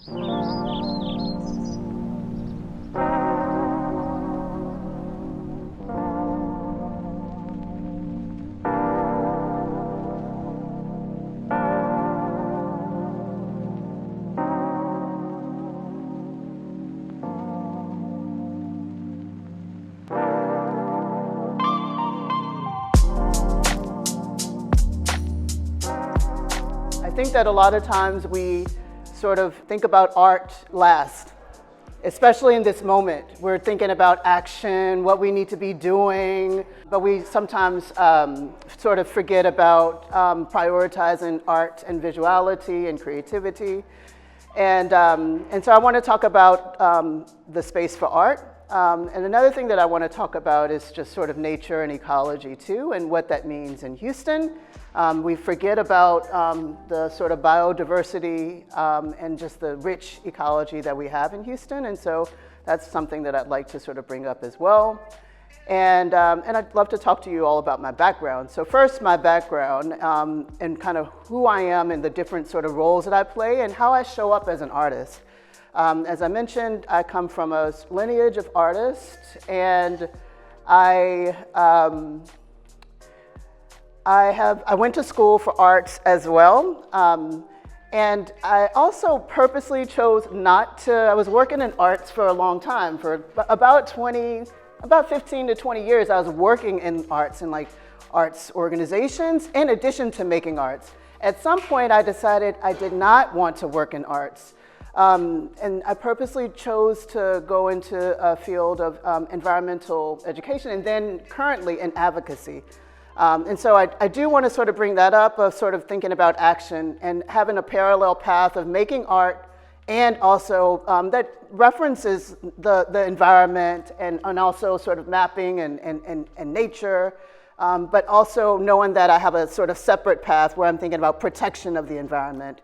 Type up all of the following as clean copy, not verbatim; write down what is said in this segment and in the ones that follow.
I think that a lot of times we sort of think about art last, especially in this moment. We're thinking about action, what we need to be doing, but we sometimes sort of forget about prioritizing art and visuality and creativity. And so I want to talk about the space for art. And another thing that I want to talk about is just sort of nature and ecology too, and what that means in Houston. We forget about the sort of biodiversity and just the rich ecology that we have in Houston, and so that's something that I'd like to sort of bring up as well. And I'd love to talk to you all about my background. So first, my background and kind of who I am and the different sort of roles that I play and how I show up as an artist. As I mentioned, I come from a lineage of artists, and I went to school for arts as well, and I also purposely chose not to. I was working in arts for a long time, for about 15 to 20 years. I was working in arts and like arts organizations, in addition to making arts. At some point, I decided I did not want to work in arts. And I purposely chose to go into a field of environmental education and then currently in advocacy. And so I do want to sort of bring that up of sort of thinking about action and having a parallel path of making art and also that references the environment and also sort of mapping and nature, but also knowing that I have a sort of separate path where I'm thinking about protection of the environment.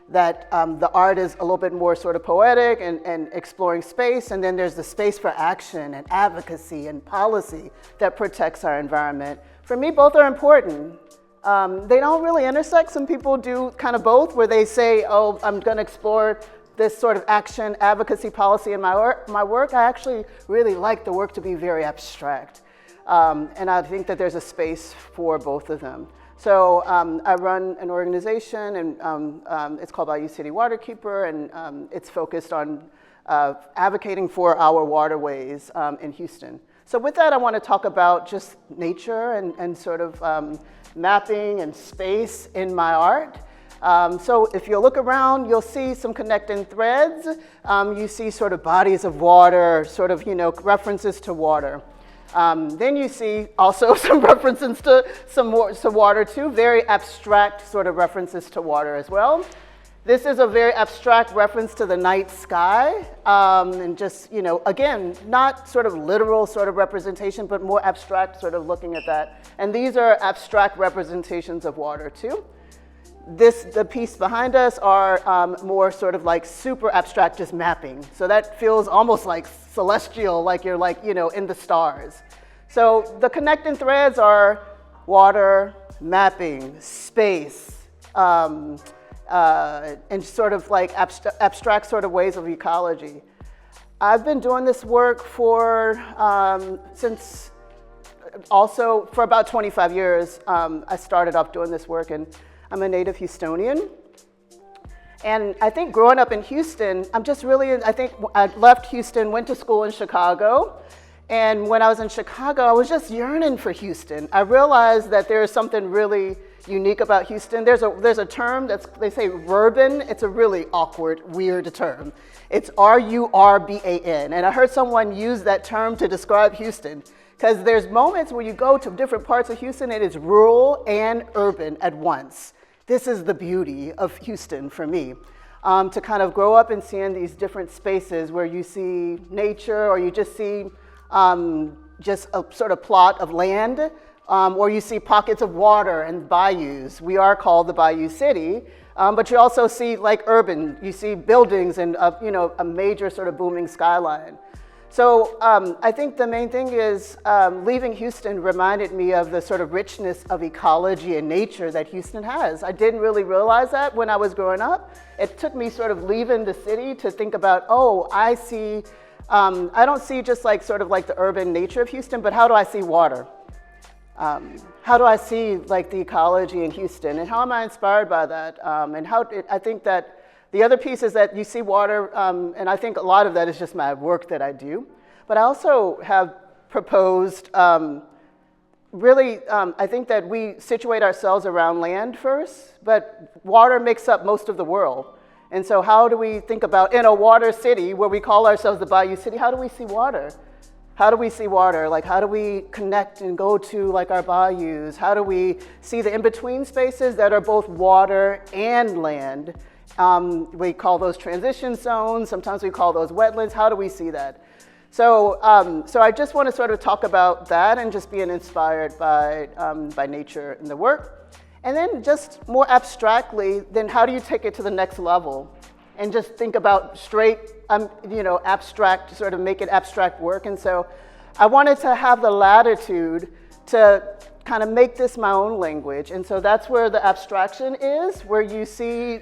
That the art is a little bit more sort of poetic and exploring space, and then there's the space for action and advocacy and policy that protects our environment. For me, both are important. They don't really intersect. Some people do kind of both, where they say, oh, I'm gonna explore this sort of action, advocacy, policy in my work. I actually really like the work to be very abstract. And I think that there's a space for both of them. So I run an organization, and it's called Bayou City Waterkeeper, and it's focused on advocating for our waterways in Houston. So with that, I want to talk about just nature and sort of mapping and space in my art. So if you look around, you'll see some connecting threads. You see sort of bodies of water, sort of, references to water. Then you see also some references to some water too, very abstract sort of references to water as well. This is a very abstract reference to the night sky, and just, again, not sort of literal sort of representation, but more abstract sort of looking at that. And these are abstract representations of water too. The piece behind us are more sort of like super abstract, just mapping. So that feels almost like celestial, like you're like, in the stars. So the connecting threads are water, mapping, space, and sort of like abstract sort of ways of ecology. I've been doing this work for about 25 years. I started off doing this work, and I'm a native Houstonian. And I think growing up in Houston, I think I left Houston, went to school in Chicago. And when I was in Chicago, I was just yearning for Houston. I realized that there is something really unique about Houston. There's a term they say urban. It's a really awkward, weird term. It's R-U-R-B-A-N. And I heard someone use that term to describe Houston, because there's moments where you go to different parts of Houston, it is rural and urban at once. This is the beauty of Houston for me, to kind of grow up and seeing these different spaces where you see nature, or you just see just a sort of plot of land, or you see pockets of water and bayous. We are called the Bayou City, but you also see like urban, you see buildings and a major sort of booming skyline. So I think the main thing is leaving Houston reminded me of the sort of richness of ecology and nature that Houston has. I didn't really realize that when I was growing up. It took me sort of leaving the city to think about, oh, I see, I don't see just like sort of like the urban nature of Houston, but how do I see water? How do I see like the ecology in Houston, and how am I inspired by that? And I think that the other piece is that you see water, and I think a lot of that is just my work that I do. But I also have proposed, really, I think that we situate ourselves around land first, but water makes up most of the world. And so how do we think about, in a water city where we call ourselves the Bayou City, how do we see water? How do we see water? Like, how do we connect and go to like our bayous? How do we see the in-between spaces that are both water and land? We call those transition zones. Sometimes we call those wetlands. How do we see that? So I just want to sort of talk about that and just being inspired by nature in the work. And then just more abstractly, then how do you take it to the next level? And just think about straight, abstract, sort of make it abstract work. And so I wanted to have the latitude to kind of make this my own language. And so that's where the abstraction is, where you see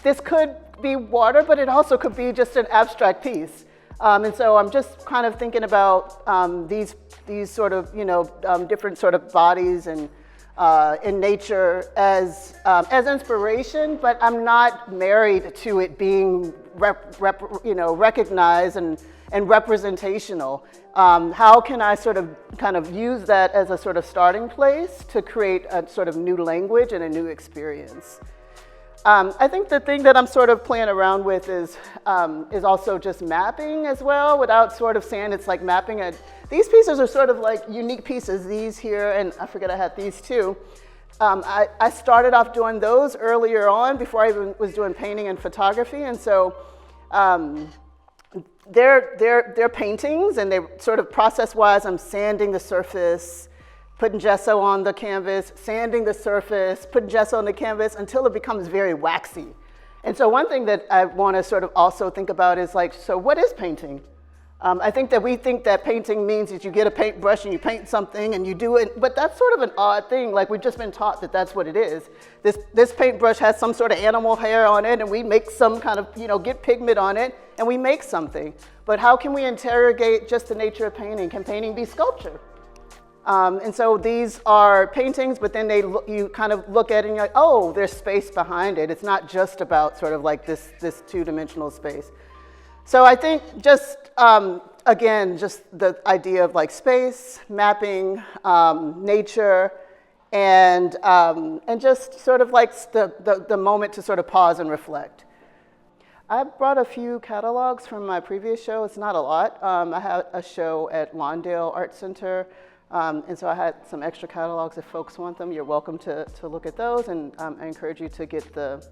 this could be water, but it also could be just an abstract piece. And so I'm just kind of thinking about these sort of, different sort of bodies and in nature as inspiration, but I'm not married to it being recognized and representational. How can I sort of kind of use that as a sort of starting place to create a sort of new language and a new experience? I think the thing that I'm sort of playing around with is also just mapping as well, without sort of saying it's like mapping. These pieces are sort of like unique pieces, these here, and I forget I had these too. I started off doing those earlier on before I even was doing painting and photography, and so they're paintings, and they sort of process-wise, I'm sanding the surface, putting gesso on the canvas, sanding the surface, putting gesso on the canvas until it becomes very waxy. And so one thing that I want to sort of also think about is like, so what is painting? I think that we think that painting means that you get a paintbrush and you paint something and you do it, but that's sort of an odd thing. Like, we've just been taught that that's what it is. This paintbrush has some sort of animal hair on it, and we make some kind of, get pigment on it, and we make something. But how can we interrogate just the nature of painting? Can painting be sculpture? And so these are paintings, but then you kind of look at it and you're like, oh, there's space behind it. It's not just about sort of like this two-dimensional space. So I think just, again, just the idea of like space, mapping, nature, and just sort of like the moment to sort of pause and reflect. I brought a few catalogs from my previous show. It's not a lot. I had a show at Lawndale Art Center. And so I had some extra catalogs. If folks want them, you're welcome to look at those. And I encourage you to get the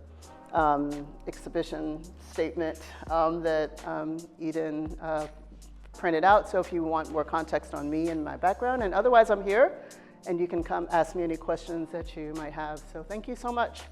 exhibition statement that Eden printed out. So if you want more context on me and my background, and otherwise I'm here, and you can come ask me any questions that you might have. So thank you so much.